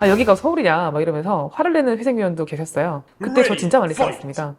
아, 여기가 서울이냐 막 이러면서 화를 내는 회생위원도 계셨어요. 그때 저 진짜 많이 싸웠습니다.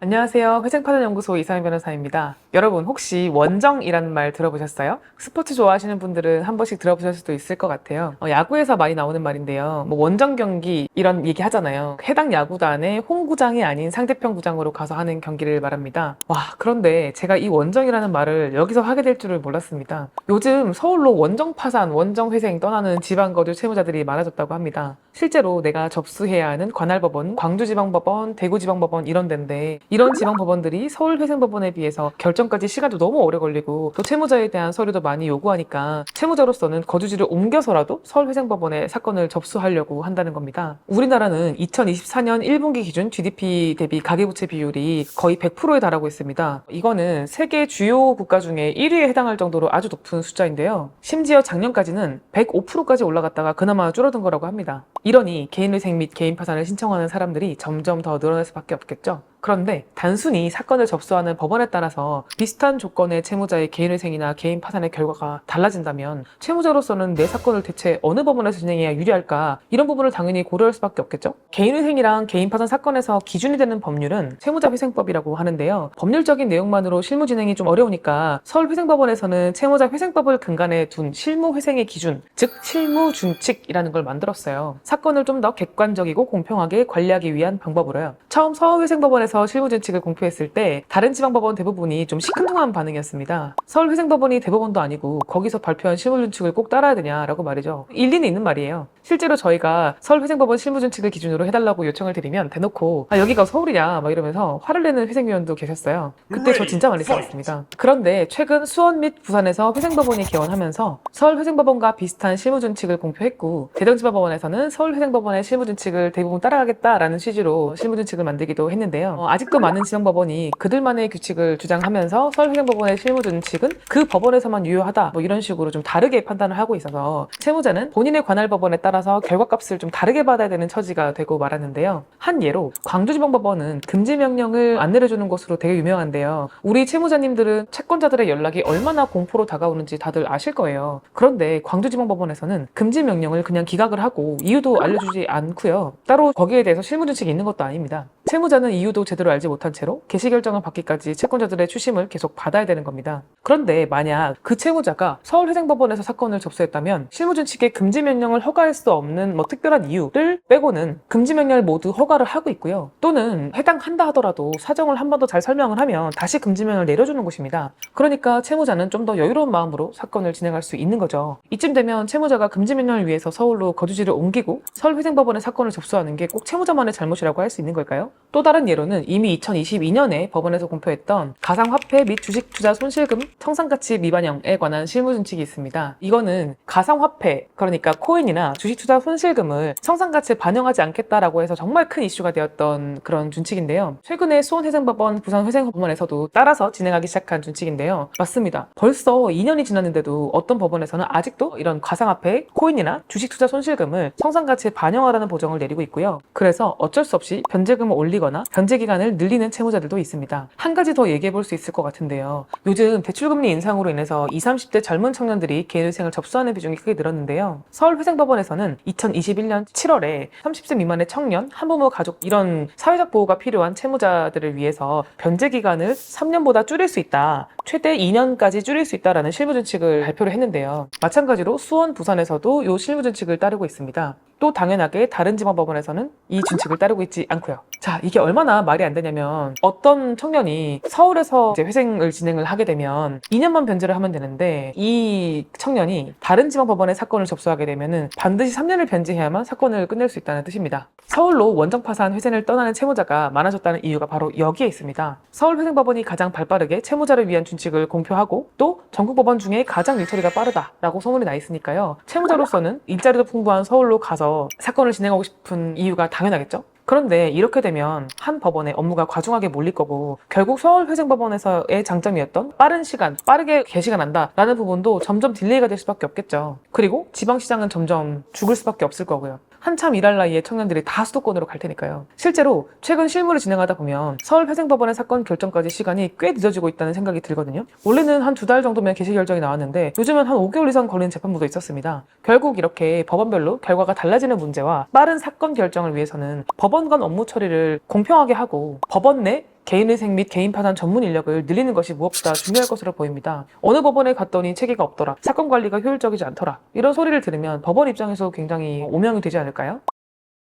안녕하세요. 회생파전연구소 이상희 변호사입니다. 여러분 혹시 원정이라는 말 들어보셨어요? 스포츠 좋아하시는 분들은 한 번씩 들어보실 수도 있을 것 같아요. 야구에서 많이 나오는 말인데요. 뭐 원정 경기 이런 얘기 하잖아요. 해당 야구단의 홈구장이 아닌 상대편 구장으로 가서 하는 경기를 말합니다. 와, 그런데 제가 이 원정이라는 말을 여기서 하게 될 줄을 몰랐습니다. 요즘 서울로 원정 파산, 원정 회생 떠나는 지방 거주 채무자들이 많아졌다고 합니다. 실제로 내가 접수해야 하는 관할법원, 광주지방법원, 대구지방법원 이런 데인데 이런 지방법원들이 서울회생법원에 비해서 결정까지 시간도 너무 오래 걸리고 또 채무자에 대한 서류도 많이 요구하니까 채무자로서는 거주지를 옮겨서라도 서울회생법원에 사건을 접수하려고 한다는 겁니다. 우리나라는 2024년 1분기 기준 GDP 대비 가계부채 비율이 거의 100%에 달하고 있습니다. 이거는 세계 주요 국가 중에 1위에 해당할 정도로 아주 높은 숫자인데요. 심지어 작년까지는 105%까지 올라갔다가 그나마 줄어든 거라고 합니다. 이러니 개인회생 및 개인 파산을 신청하는 사람들이 점점 더 늘어날 수밖에 없겠죠. 그런데 단순히 사건을 접수하는 법원에 따라서 비슷한 조건의 채무자의 개인회생이나 개인 파산의 결과가 달라진다면 채무자로서는 내 사건을 대체 어느 법원에서 진행해야 유리할까, 이런 부분을 당연히 고려할 수밖에 없겠죠. 개인회생이랑 개인 파산 사건에서 기준이 되는 법률은 채무자회생법이라고 하는데요. 법률적인 내용만으로 실무 진행이 좀 어려우니까 서울회생법원에서는 채무자회생법을 근간에 둔 실무회생의 기준, 즉 실무준칙이라는 걸 만들었어요. 사건을 좀 더 객관적이고 공평하게 관리하기 위한 방법으로요. 처음 서울회생법원에서 실무준칙을 공표했을 때 다른 지방법원 대부분이 좀 시큰둥한 반응이었습니다. 서울회생법원이 대법원도 아니고 거기서 발표한 실무준칙을 꼭 따라야 되냐라고 말이죠. 일리는 있는 말이에요. 실제로 저희가 서울회생법원 실무준칙을 기준으로 해달라고 요청을 드리면 대놓고 아, 여기가 서울이냐 막 이러면서 화를 내는 회생위원도 계셨어요. 그때 저 진짜 많이 싸웠습니다. 그런데 최근 수원 및 부산에서 회생법원이 개원하면서 서울회생법원과 비슷한 실무준칙을 공표했고 대전지방법원에서는 서울회생법원의 실무준칙을 대부분 따라가겠다라는 취지로 실무준칙을 만들기도 했는데요. 아직도 많은 지방법원이 그들만의 규칙을 주장하면서 서울회생법원의 실무준칙은 그 법원에서만 유효하다 뭐 이런 식으로 좀 다르게 판단을 하고 있어서 채무자는 본인의 관할 법원에 따라서 결과값을 좀 다르게 받아야 되는 처지가 되고 말았는데요. 한 예로 광주지방법원은 금지명령을 안 내려주는 것으로 되게 유명한데요. 우리 채무자님들은 채권자들의 연락이 얼마나 공포로 다가오는지 다들 아실 거예요. 그런데 광주지방법원에서는 금지명령을 그냥 기각을 하고 이유도 알려주지 않고요. 따로 거기에 대해서 실무준칙이 있는 것도 아닙니다. 채무자는 이유도 제대로 알지 못한 채로 개시결정을 받기까지 채권자들의 추심을 계속 받아야 되는 겁니다. 그런데 만약 그 채무자가 서울회생법원에서 사건을 접수했다면 실무준칙의 금지명령을 허가할 수 없는 뭐 특별한 이유를 빼고는 금지명령을 모두 허가를 하고 있고요. 또는 해당한다 하더라도 사정을 한 번 더 잘 설명을 하면 다시 금지명령을 내려주는 것입니다. 그러니까 채무자는 좀 더 여유로운 마음으로 사건을 진행할 수 있는 거죠. 이쯤 되면 채무자가 금지명령을 위해서 서울로 거주지를 옮기고 서울회생법원에 사건을 접수하는 게 꼭 채무자만의 잘못이라고 할 수 있는 걸까요? 또 다른 예로는 이미 2022년에 법원에서 공표했던 가상화폐 및 주식투자 손실금 청산가치 미반영에 관한 실무준칙이 있습니다. 이거는 가상화폐, 그러니까 코인이나 주식투자 손실금을 청산가치에 반영하지 않겠다라고 해서 정말 큰 이슈가 되었던 그런 준칙인데요. 최근에 수원회생법원, 부산회생법원에서도 따라서 진행하기 시작한 준칙인데요. 맞습니다. 벌써 2년이 지났는데도 어떤 법원에서는 아직도 이런 가상화폐, 코인이나 주식투자 손실금을 청산가치에 반영하라는 보정을 내리고 있고요. 그래서 어쩔 수 없이 변제금을 올리거나 변제 기간을 늘리는 채무자들도 있습니다. 한 가지 더 얘기해 볼 수 있을 것 같은데요. 요즘 대출금리 인상으로 인해서 20, 30대 젊은 청년들이 개인회생을 접수하는 비중이 크게 늘었는데요. 서울회생법원에서는 2021년 7월에 30세 미만의 청년, 한부모 가족 이런 사회적 보호가 필요한 채무자들을 위해서 변제 기간을 3년보다 줄일 수 있다. 최대 2년까지 줄일 수 있다라는 실무준칙을 발표를 했는데요. 마찬가지로 수원, 부산에서도 이 실무준칙을 따르고 있습니다. 또 당연하게 다른 지방법원에서는 이 준칙을 따르고 있지 않고요. 자, 이게 얼마나 말이 안 되냐면 어떤 청년이 서울에서 이제 회생을 진행을 하게 되면 2년만 변제를 하면 되는데 이 청년이 다른 지방법원에 사건을 접수하게 되면은 반드시 3년을 변제해야만 사건을 끝낼 수 있다는 뜻입니다. 서울로 원정파산 회생을 떠나는 채무자가 많아졌다는 이유가 바로 여기에 있습니다. 서울회생법원이 가장 발빠르게 채무자를 위한 준칙을 공표하고 또 전국법원 중에 가장 일처리가 빠르다라고 소문이 나 있으니까요. 채무자로서는 일자리도 풍부한 서울로 가서 사건을 진행하고 싶은 이유가 당연하겠죠. 그런데 이렇게 되면 한 법원의 업무가 과중하게 몰릴 거고 결국 서울회생법원에서의 장점이었던 빠른 시간, 빠르게 개시가 난다라는 부분도 점점 딜레이가 될 수밖에 없겠죠. 그리고 지방시장은 점점 죽을 수밖에 없을 거고요. 한참 일할 나이에 청년들이 다 수도권으로 갈 테니까요. 실제로 최근 실무를 진행하다 보면 서울회생법원의 사건 결정까지 시간이 꽤 늦어지고 있다는 생각이 들거든요. 원래는 한 2달 정도면 개시 결정이 나왔는데 요즘은 한 5개월 이상 걸리는 재판부도 있었습니다. 결국 이렇게 법원별로 결과가 달라지는 문제와 빠른 사건 결정을 위해서는 법원 간 업무 처리를 공평하게 하고 법원 내 개인회생 및 개인 파산 전문 인력을 늘리는 것이 무엇보다 중요할 것으로 보입니다. 어느 법원에 갔더니 체계가 없더라, 사건 관리가 효율적이지 않더라, 이런 소리를 들으면 법원 입장에서 굉장히 오명이 되지 않을까요?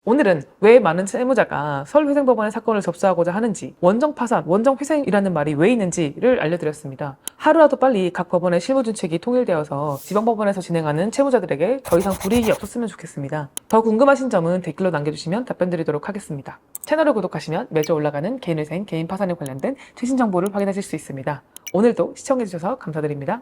오늘은 왜 많은 채무자가 서울회생법원의 사건을 접수하고자 하는지, 원정파산, 원정회생이라는 말이 왜 있는지를 알려드렸습니다. 하루라도 빨리 각 법원의 실무준칙이 통일되어서 지방법원에서 진행하는 채무자들에게 더 이상 불이익이 없었으면 좋겠습니다. 더 궁금하신 점은 댓글로 남겨주시면 답변드리도록 하겠습니다. 채널을 구독하시면 매주 올라가는 개인회생, 개인파산에 관련된 최신 정보를 확인하실 수 있습니다. 오늘도 시청해주셔서 감사드립니다.